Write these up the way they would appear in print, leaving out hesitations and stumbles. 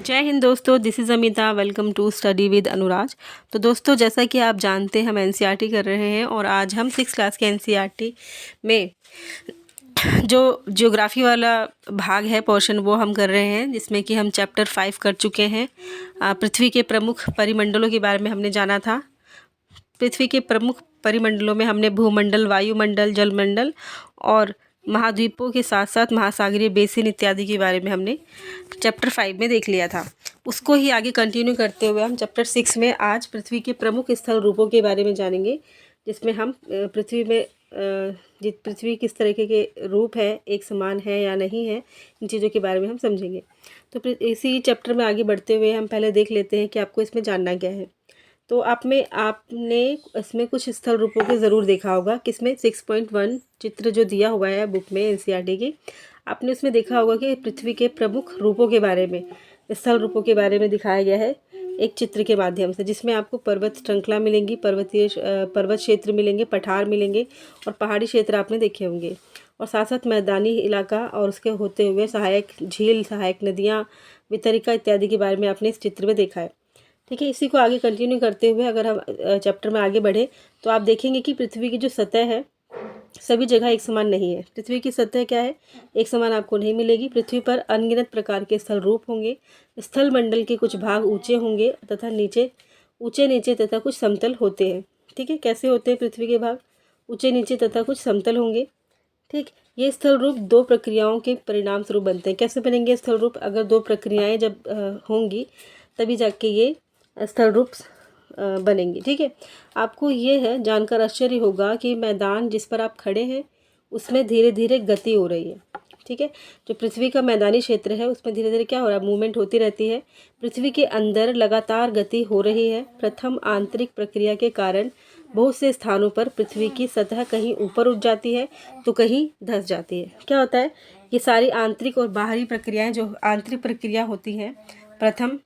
जय हिंद दोस्तों, this is Amita. Welcome to study with Anuraj. तो दोस्तों, जैसा कि आप जानते हैं हम एनसीईआरटी कर रहे हैं और आज हम 6 क्लास के एनसीईआरटी में जो ज्योग्राफी वाला भाग है पोर्शन वो हम कर रहे हैं, जिसमें कि हम चैप्टर 5 कर चुके हैं। पृथ्वी के प्रमुख परिमंडलों के बारे में हमने जाना था। पृथ्वी के प्रमुख परिमंडलों में हमने भूमंडल, वायुमंडल, जलमंडल और महाद्वीपों के साथ साथ महासागरीय बेसिन इत्यादि के बारे में हमने चैप्टर 5 में देख लिया था। उसको ही आगे कंटिन्यू करते हुए हम चैप्टर 6 में आज पृथ्वी के प्रमुख स्थल रूपों के बारे में जानेंगे, जिसमें हम पृथ्वी किस तरीके के रूप है, एक समान है या नहीं है, इन चीज़ों के बारे में हम समझेंगे। तो इसी चैप्टर में आगे बढ़ते हुए हम पहले देख लेते हैं कि आपको इसमें जानना क्या है। तो आपने इसमें कुछ स्थल रूपों के ज़रूर देखा होगा। किसमें? 6.1 चित्र जो दिया हुआ है बुक में एनसीईआरटी की, आपने उसमें देखा होगा कि पृथ्वी के प्रमुख रूपों के बारे में, स्थल रूपों के बारे में दिखाया गया है एक चित्र के माध्यम से, जिसमें आपको पर्वत श्रृंखला मिलेंगी, पर्वत क्षेत्र मिलेंगे, पठार मिलेंगे और पहाड़ी क्षेत्र आपने देखे होंगे, और साथ साथ मैदानी इलाका और उसके होते हुए सहायक झील, सहायक नदियाँ, वितरिका इत्यादि के बारे में आपने इस चित्र में देखा है। ठीक है, इसी को आगे कंटिन्यू करते हुए अगर हम चैप्टर में आगे बढ़े तो आप देखेंगे कि पृथ्वी की जो सतह है सभी जगह एक समान नहीं है। पृथ्वी की सतह क्या है? एक समान आपको नहीं मिलेगी। पृथ्वी पर अनगिनत प्रकार के स्थल रूप होंगे। स्थल मंडल के कुछ भाग ऊंचे होंगे तथा नीचे तथा कुछ समतल होते हैं। ठीक है, कैसे होते हैं पृथ्वी के भाग? ऊंचे नीचे तथा कुछ समतल होंगे। ठीक, ये स्थल रूप दो प्रक्रियाओं के परिणाम स्वरूप बनते हैं। कैसे बनेंगे स्थल रूप? अगर दो प्रक्रियाएं जब होंगी तभी जाके ये स्थल रूप बनेंगे। ठीक है, आपको ये है जानकर आश्चर्य होगा कि मैदान जिस पर आप खड़े हैं उसमें धीरे धीरे गति हो रही है। ठीक है, जो पृथ्वी का मैदानी क्षेत्र है उसमें धीरे धीरे क्या हो रहा है? मूवमेंट होती रहती है। पृथ्वी के अंदर लगातार गति हो रही है। प्रथम आंतरिक प्रक्रिया के कारण बहुत से स्थानों पर पृथ्वी की सतह कहीं ऊपर उठ जाती है तो कहीं धंस जाती है। क्या होता है? ये सारी आंतरिक और बाहरी प्रक्रियाएं, जो आंतरिक प्रक्रिया होती हैं प्रथम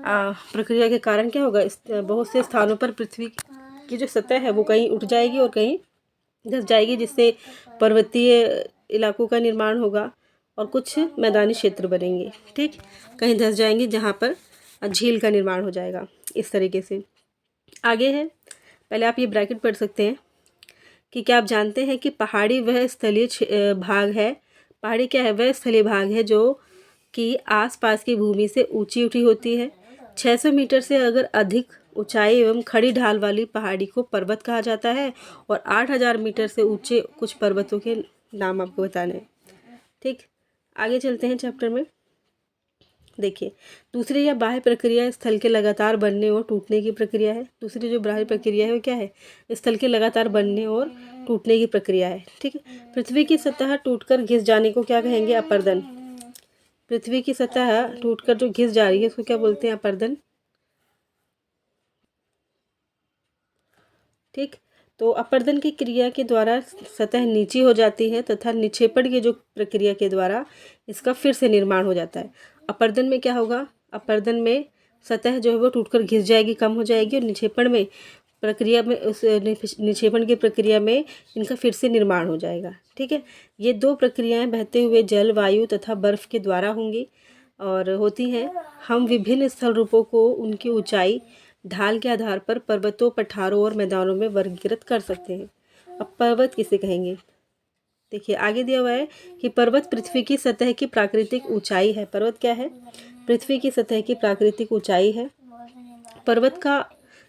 प्रक्रिया के कारण क्या होगा? बहुत से स्थानों पर पृथ्वी की जो सतह है वो कहीं उठ जाएगी और कहीं धंस जाएगी, जिससे पर्वतीय इलाकों का निर्माण होगा और कुछ मैदानी क्षेत्र बनेंगे। ठीक, कहीं धंस जाएंगे जहाँ पर झील का निर्माण हो जाएगा। इस तरीके से आगे है, पहले आप ये ब्रैकेट पढ़ सकते हैं कि क्या आप जानते हैं कि पहाड़ी वह स्थलीय भाग है। पहाड़ी क्या है? वह स्थलीय भाग है जो कि आसपास की भूमि से ऊंची उठी होती है। 600 मीटर से अगर अधिक ऊंचाई एवं खड़ी ढाल वाली पहाड़ी को पर्वत कहा जाता है, और 8000 मीटर से ऊंचे कुछ पर्वतों के नाम आपको बताने हैं। ठीक, आगे चलते हैं चैप्टर में। देखिए, दूसरी या बाह्य प्रक्रिया स्थल के लगातार बनने और टूटने की प्रक्रिया है। दूसरी जो बाह्य प्रक्रिया है वो क्या है? स्थल के लगातार बनने और टूटने की प्रक्रिया है। ठीक है, पृथ्वी की सतह टूटकर घिस जाने को क्या कहेंगे? अपरदन। पृथ्वी की सतह टूटकर जो घिस जा रही है उसको क्या बोलते हैं? अपरदन। ठीक, तो अपरदन की क्रिया के द्वारा सतह नीची हो जाती है तथा निक्षेपण की जो प्रक्रिया के द्वारा इसका फिर से निर्माण हो जाता है। अपरदन में क्या होगा? अपरदन में सतह जो है वो टूटकर घिस जाएगी, कम हो जाएगी, और निक्षेपण में प्रक्रिया में उस निक्षेपण की प्रक्रिया में इनका फिर से निर्माण हो जाएगा। ठीक है, ये दो प्रक्रियाएं बहते हुए जल, वायु तथा बर्फ के द्वारा होंगी और होती हैं। हम विभिन्न स्थल रूपों को उनकी ऊंचाई, ढाल के आधार पर पर्वतों, पठारों और मैदानों में वर्गीकृत कर सकते हैं। अब पर्वत किसे कहेंगे? देखिए, आगे दिया हुआ है कि पर्वत पृथ्वी की सतह की प्राकृतिक ऊंचाई है। पर्वत क्या है? पृथ्वी की सतह की प्राकृतिक ऊंचाई है। पर्वत का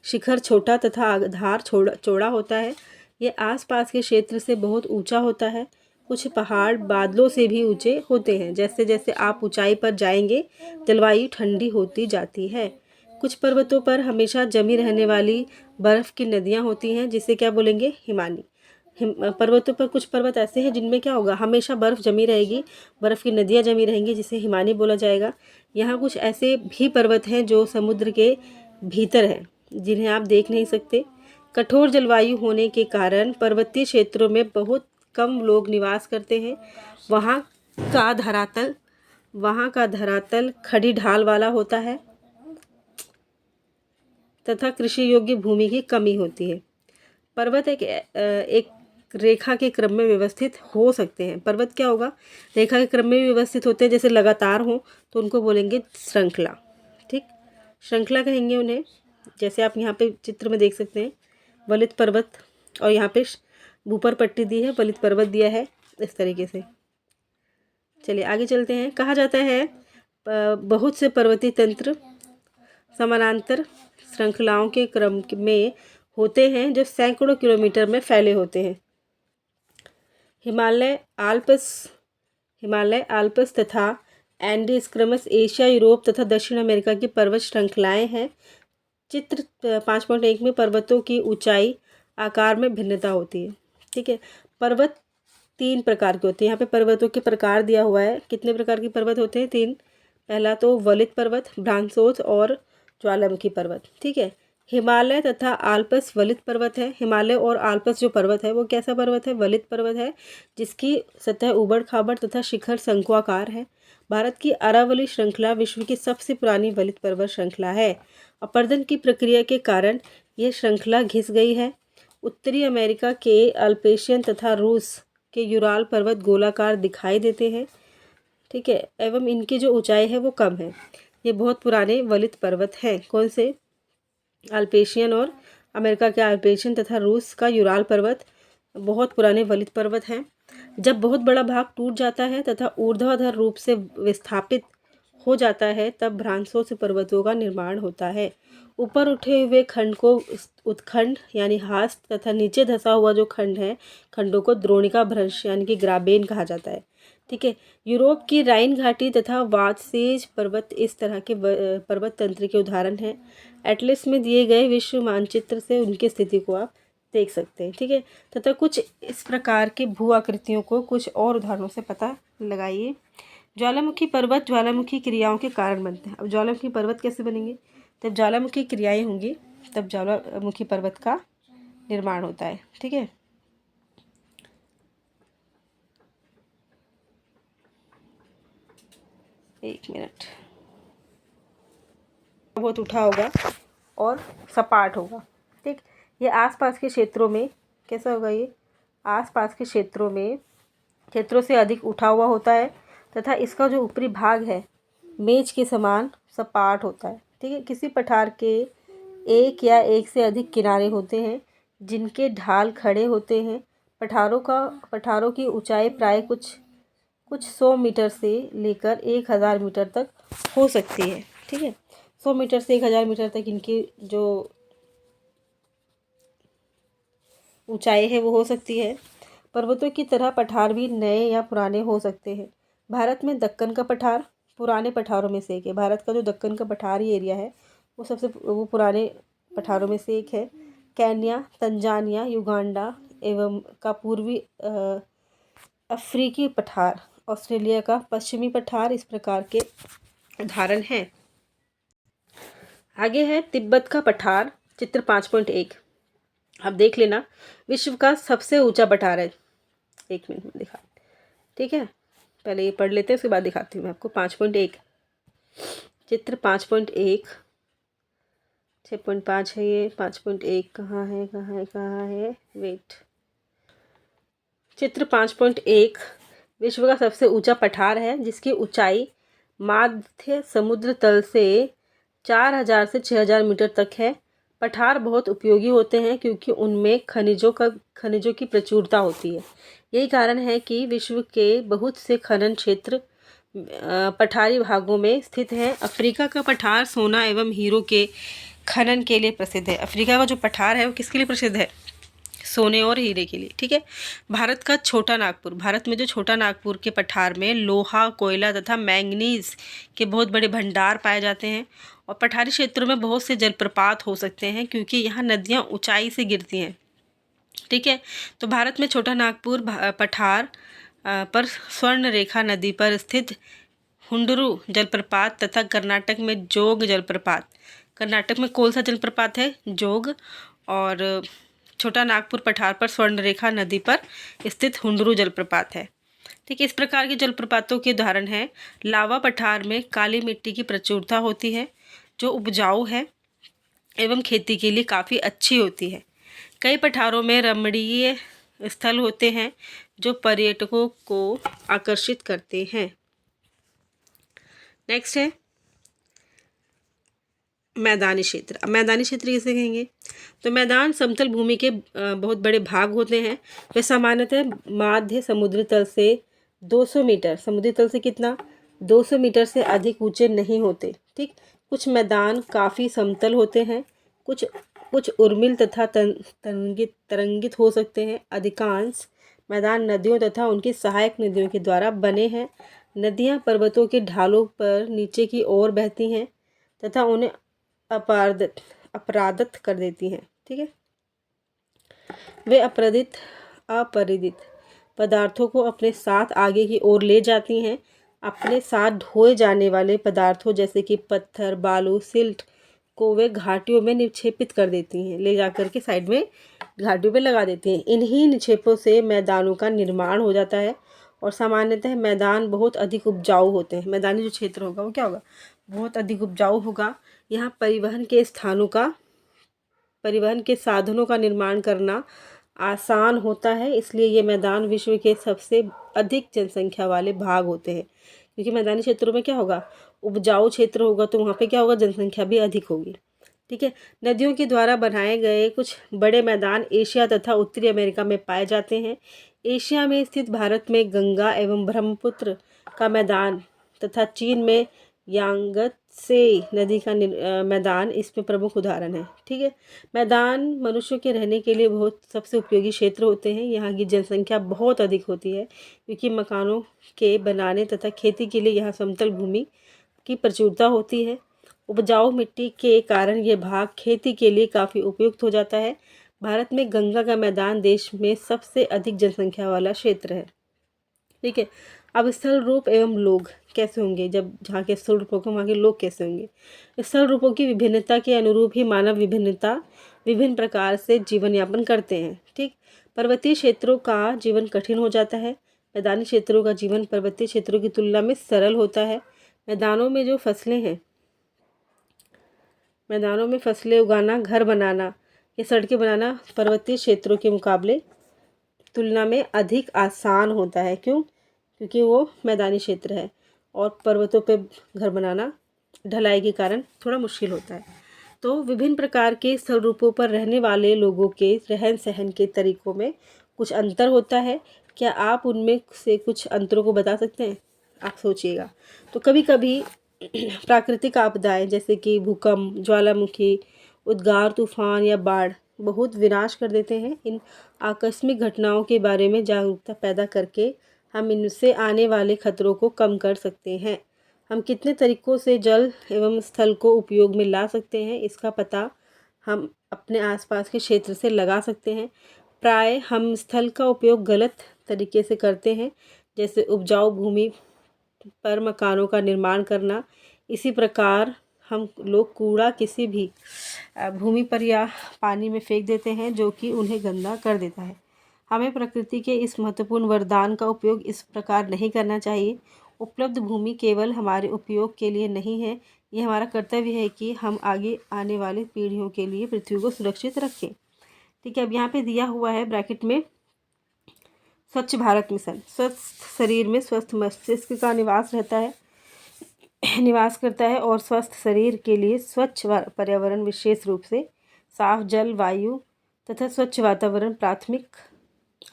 शिखर छोटा तथा आधार चौड़ा होता है। ये आसपास के क्षेत्र से बहुत ऊंचा होता है। कुछ पहाड़ बादलों से भी ऊंचे होते हैं। जैसे जैसे आप ऊंचाई पर जाएंगे जलवायु ठंडी होती जाती है। कुछ पर्वतों पर हमेशा जमी रहने वाली बर्फ़ की नदियाँ होती हैं, जिसे क्या बोलेंगे? हिमानी। पर्वतों पर कुछ पर्वत ऐसे हैं जिनमें क्या होगा? हमेशा बर्फ़ जमी रहेगी, बर्फ़ की नदियाँ जमी रहेंगी, जिसे हिमानी बोला जाएगा। यहाँ कुछ ऐसे भी पर्वत हैं जो समुद्र के भीतर हैं, जिन्हें आप देख नहीं सकते। कठोर जलवायु होने के कारण पर्वतीय क्षेत्रों में बहुत कम लोग निवास करते हैं। वहाँ का धरातल खड़ी ढाल वाला होता है तथा कृषि योग्य भूमि की कमी होती है। पर्वत एक रेखा के क्रम में व्यवस्थित हो सकते हैं। पर्वत क्या होगा? रेखा के क्रम में व्यवस्थित होते हैं। जैसे लगातार हो तो उनको बोलेंगे श्रृंखला। श्रृंखला कहेंगे उन्हें। जैसे आप यहाँ पे चित्र में देख सकते हैं वलित पर्वत, और यहाँ पे भूपर पट्टी दी है, वलित पर्वत दिया है, इस तरीके से। चलिए आगे चलते हैं। कहा जाता है बहुत से पर्वतीय तंत्र समानांतर श्रृंखलाओं के क्रम में होते हैं जो सैकड़ों किलोमीटर में फैले होते हैं। हिमालय आल्प्स तथा एंडीज क्रमश एशिया, यूरोप तथा दक्षिण अमेरिका की पर्वत श्रृंखलाएं हैं। चित्र 5.1 में पर्वतों की ऊंचाई आकार में भिन्नता होती है। ठीक है, पर्वत 3 प्रकार के होते हैं। यहाँ पे पर्वतों के प्रकार दिया हुआ है। कितने प्रकार के पर्वत होते हैं? 3। पहला तो वलित पर्वत, भ्रांसोस और ज्वालामुखी पर्वत। ठीक है, हिमालय तथा आल्प्स वलित पर्वत है। हिमालय और आल्प्स जो पर्वत है वो कैसा पर्वत है? वलित पर्वत है, जिसकी सतह उबड़ खाबड़ तथा शिखर शंक्वाकार है। भारत की अरावली श्रृंखला विश्व की सबसे पुरानी वलित पर्वत श्रृंखला है। अपरदन की प्रक्रिया के कारण यह श्रृंखला घिस गई है। उत्तरी अमेरिका के अल्पेशियन तथा रूस के यूराल पर्वत गोलाकार दिखाई देते हैं। ठीक है, एवं इनकी जो ऊंचाई है वो कम है। ये बहुत पुराने वलित पर्वत हैं। कौन से? अल्पेशियन और अमेरिका के अल्पेशियन तथा रूस का यूराल पर्वत बहुत पुराने वलित पर्वत हैं। जब बहुत बड़ा भाग टूट जाता है तथा ऊर्ध्वाधर रूप से विस्थापित हो जाता है तब भ्रांसों से पर्वतों का निर्माण होता है। ऊपर उठे हुए खंड को उत्खंड यानी हास्त तथा नीचे धंसा हुआ जो खंड है खंडों को द्रोणिका भ्रंश यानी कि ग्राबेन कहा जाता है। ठीक है, यूरोप की राइन घाटी तथा वात्सेज पर्वत इस तरह के पर्वत तंत्र के उदाहरण हैं। एटलस में दिए गए विश्व मानचित्र से उनकी स्थिति को आप देख सकते हैं। ठीक है, तथा कुछ इस प्रकार के भू आकृतियों को कुछ और उदाहरणों से पता लगाइए। ज्वालामुखी पर्वत ज्वालामुखी क्रियाओं के कारण बनते हैं। अब ज्वालामुखी पर्वत कैसे बनेंगे? जब ज्वालामुखी क्रियाएं होंगी तब ज्वालामुखी पर्वत का निर्माण होता है। ठीक है, एक मिनट। बहुत उठा होगा और सपाट होगा। ठीक, ये आसपास के क्षेत्रों में कैसा होगा? ये आसपास के क्षेत्रों से अधिक उठा हुआ होता है तथा इसका जो ऊपरी भाग है मेज के समान सपाट होता है। ठीक है, किसी पठार के एक या एक से अधिक किनारे होते हैं जिनके ढाल खड़े होते हैं। पठारों की ऊंचाई प्राय कुछ 100 मीटर से लेकर 1000 मीटर तक हो सकती है। ठीक है, 100 मीटर से 1000 मीटर तक इनकी जो ऊंचाई है वो हो सकती है। पर्वतों की तरह पठार भी नए या पुराने हो सकते हैं। भारत में दक्कन का पठार पुराने पठारों में से एक है। भारत का जो दक्कन का पठारी एरिया है वो पुराने पठारों में से एक है। केन्या, तंजानिया, युगांडा एवं का पूर्वी अफ्रीकी पठार, ऑस्ट्रेलिया का पश्चिमी पठार इस प्रकार के उदाहरण हैं। आगे है तिब्बत का पठार, चित्र 5.1। आप देख लेना, विश्व का सबसे ऊंचा पठार है। 1 मिनट में दिखा। ठीक है, पहले ये पढ़ लेते हैं, उसके बाद दिखाती हूँ मैं आपको। 5.1 चित्र 5.1 6.5 है ये। 5.1 कहाँ है? वेट, चित्र 5.1 विश्व का सबसे ऊंचा पठार है जिसकी ऊंचाई माध्य समुद्र तल से 4000 से 6000 मीटर तक है। पठार बहुत उपयोगी होते हैं क्योंकि उनमें खनिजों की प्रचुरता होती है। यही कारण है कि विश्व के बहुत से खनन क्षेत्र पठारी भागों में स्थित हैं। अफ्रीका का पठार सोना एवं हीरो के खनन के लिए प्रसिद्ध है। अफ्रीका का जो पठार है वो किसके लिए प्रसिद्ध है? सोने और हीरे के लिए। ठीक है, भारत का छोटा नागपुर, भारत में जो छोटा नागपुर के पठार में लोहा, कोयला तथा मैंगनीज के बहुत बड़े भंडार पाए जाते हैं। और पठारी क्षेत्रों में बहुत से जलप्रपात हो सकते हैं क्योंकि यहाँ नदियाँ ऊंचाई से गिरती हैं। ठीक है, तो भारत में छोटा नागपुर पठार पर स्वर्ण रेखा नदी पर स्थित हुंडरू जलप्रपात तथा कर्नाटक में जोग जलप्रपात। कर्नाटक में कौन सा जलप्रपात है? जोग। और छोटा नागपुर पठार पर स्वर्ण रेखा नदी पर स्थित हुंडरू जलप्रपात है। ठीक है, इस प्रकार के जलप्रपातों के उदाहरण हैं। लावा पठार में काली मिट्टी की प्रचुरता होती है जो उपजाऊ है एवं खेती के लिए काफ़ी अच्छी होती है। कई पठारों में रमणीय स्थल होते हैं जो पर्यटकों को आकर्षित करते हैं। नेक्स्ट है मैदानी क्षेत्र। अब मैदानी क्षेत्र किसे कहेंगे? तो मैदान समतल भूमि के बहुत बड़े भाग होते हैं। वे सामान्यतः माध्य समुद्री तल से 200 मीटर, समुद्री तल से कितना, 200 मीटर से अधिक ऊंचे नहीं होते। ठीक, कुछ मैदान काफ़ी समतल होते हैं, कुछ कुछ उर्मिल तथा तरंगित हो सकते हैं। अधिकांश मैदान नदियों तथा उनकी सहायक नदियों के द्वारा बने हैं। नदियाँ पर्वतों के ढालों पर नीचे की ओर बहती हैं तथा उन्हें अपराधित कर देती हैं। ठीक है, वे अपरिदित पदार्थों को अपने साथ आगे की ओर ले जाती हैं। अपने साथ ढोए जाने वाले पदार्थों जैसे कि पत्थर, बालू, सिल्ट को वे घाटियों में निक्षेपित कर देती हैं, ले जाकर के साइड में घाटियों पे लगा देती हैं। इन्हीं निक्षेपों से मैदानों का निर्माण हो जाता है और सामान्यतः मैदान बहुत अधिक उपजाऊ होते हैं। मैदानी जो क्षेत्र होगा वो क्या होगा, बहुत अधिक उपजाऊ होगा। यहाँ परिवहन के साधनों का निर्माण करना आसान होता है, इसलिए ये मैदान विश्व के सबसे अधिक जनसंख्या वाले भाग होते हैं। क्योंकि मैदानी क्षेत्रों में क्या होगा, उपजाऊ क्षेत्र होगा, तो वहाँ पे क्या होगा, जनसंख्या भी अधिक होगी। ठीक है, नदियों के द्वारा बनाए गए कुछ बड़े मैदान एशिया तथा उत्तरी अमेरिका में पाए जाते हैं। एशिया में स्थित भारत में गंगा एवं ब्रह्मपुत्र का मैदान तथा चीन में यांगत्से नदी का मैदान इसमें प्रमुख उदाहरण है। ठीक है, मैदान मनुष्यों के रहने के लिए बहुत सबसे उपयोगी क्षेत्र होते हैं। यहाँ की जनसंख्या बहुत अधिक होती है क्योंकि मकानों के बनाने तथा खेती के लिए यहाँ समतल भूमि की प्रचुरता होती है। उपजाऊ मिट्टी के कारण ये भाग खेती के लिए काफ़ी उपयुक्त हो जाता है। भारत में गंगा का मैदान देश में सबसे अधिक जनसंख्या वाला क्षेत्र है। ठीक है, अब स्थल रूप एवं लोग कैसे होंगे, जब जहाँ के स्थल रूप होगा वहाँ के लोग कैसे होंगे। स्थल रूपों की विभिन्नता के अनुरूप ही मानव विभिन्न प्रकार से जीवन यापन करते हैं। ठीक, पर्वतीय क्षेत्रों का जीवन कठिन हो जाता है। मैदानी क्षेत्रों का जीवन पर्वतीय क्षेत्रों की तुलना में सरल होता है। मैदानों में फसलें उगाना, घर बनाना या सड़कें बनाना पर्वतीय क्षेत्रों के मुकाबले तुलना में अधिक आसान होता है। क्यों? क्योंकि वो मैदानी क्षेत्र है और पर्वतों पे घर बनाना ढलाई के कारण थोड़ा मुश्किल होता है। तो विभिन्न प्रकार के स्थल रूपों पर रहने वाले लोगों के रहन सहन के तरीकों में कुछ अंतर होता है। क्या आप उनमें से कुछ अंतरों को बता सकते हैं? आप सोचिएगा। तो कभी कभी प्राकृतिक आपदाएं जैसे कि भूकंप, ज्वालामुखी, उद्गार, तूफान या बाढ़ बहुत विनाश कर देते हैं। इन आकस्मिक घटनाओं के बारे में जागरूकता पैदा करके हम इनसे आने वाले खतरों को कम कर सकते हैं। हम कितने तरीकों से जल एवं स्थल को उपयोग में ला सकते हैं, इसका पता हम अपने आसपास के क्षेत्र से लगा सकते हैं। प्राय हम स्थल का उपयोग गलत तरीके से करते हैं, जैसे उपजाऊ भूमि पर मकानों का निर्माण करना। इसी प्रकार हम लोग कूड़ा किसी भी भूमि पर या पानी में फेंक देते हैं, जो कि उन्हें गंदा कर देता है। हमें प्रकृति के इस महत्वपूर्ण वरदान का उपयोग इस प्रकार नहीं करना चाहिए। उपलब्ध भूमि केवल हमारे उपयोग के लिए नहीं है, ये हमारा कर्तव्य है कि हम आगे आने वाली पीढ़ियों के लिए पृथ्वी को सुरक्षित रखें। ठीक है, अब यहाँ पे दिया हुआ है ब्रैकेट में स्वच्छ भारत मिशन। स्वस्थ शरीर में स्वस्थ मस्तिष्क का निवास करता है और स्वस्थ शरीर के लिए स्वच्छ पर्यावरण, विशेष रूप से साफ जल, वायु तथा स्वच्छ वातावरण प्राथमिक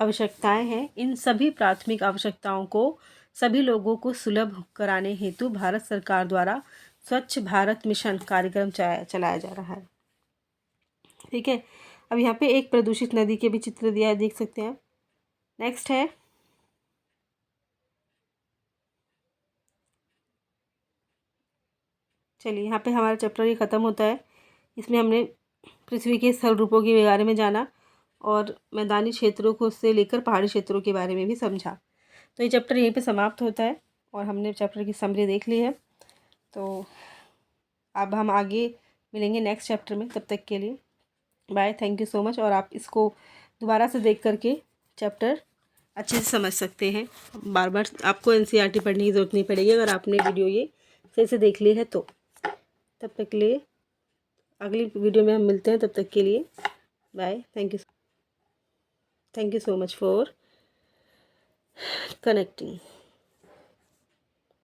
आवश्यकताएं हैं। इन सभी प्राथमिक आवश्यकताओं को सभी लोगों को सुलभ कराने हेतु भारत सरकार द्वारा स्वच्छ भारत मिशन कार्यक्रम चलाया जा रहा है। ठीक है, अब यहाँ पे एक प्रदूषित नदी के भी चित्र दिया है, देख सकते हैं। नेक्स्ट है चलिए, यहाँ पे हमारा चैप्टर ये ख़त्म होता है। इसमें हमने पृथ्वी के स्थल रूपों के बारे में जाना और मैदानी क्षेत्रों को से लेकर पहाड़ी क्षेत्रों के बारे में भी समझा। तो ये चैप्टर यहीं पे समाप्त होता है और हमने चैप्टर की समरी देख ली है। तो अब हम आगे मिलेंगे नेक्स्ट चैप्टर में, तब तक के लिए bye, thank you so much. और आप इसको दोबारा से देख करके चैप्टर अच्छे से समझ सकते हैं। बार बार आपको एनसीईआरटी पढ़ने की ज़रूरत नहीं पड़ेगी अगर आपने वीडियो ये सही से देख ली है तो। तब तक के लिए अगली वीडियो में हम मिलते हैं, तब तक के लिए bye, thank you so much for connecting.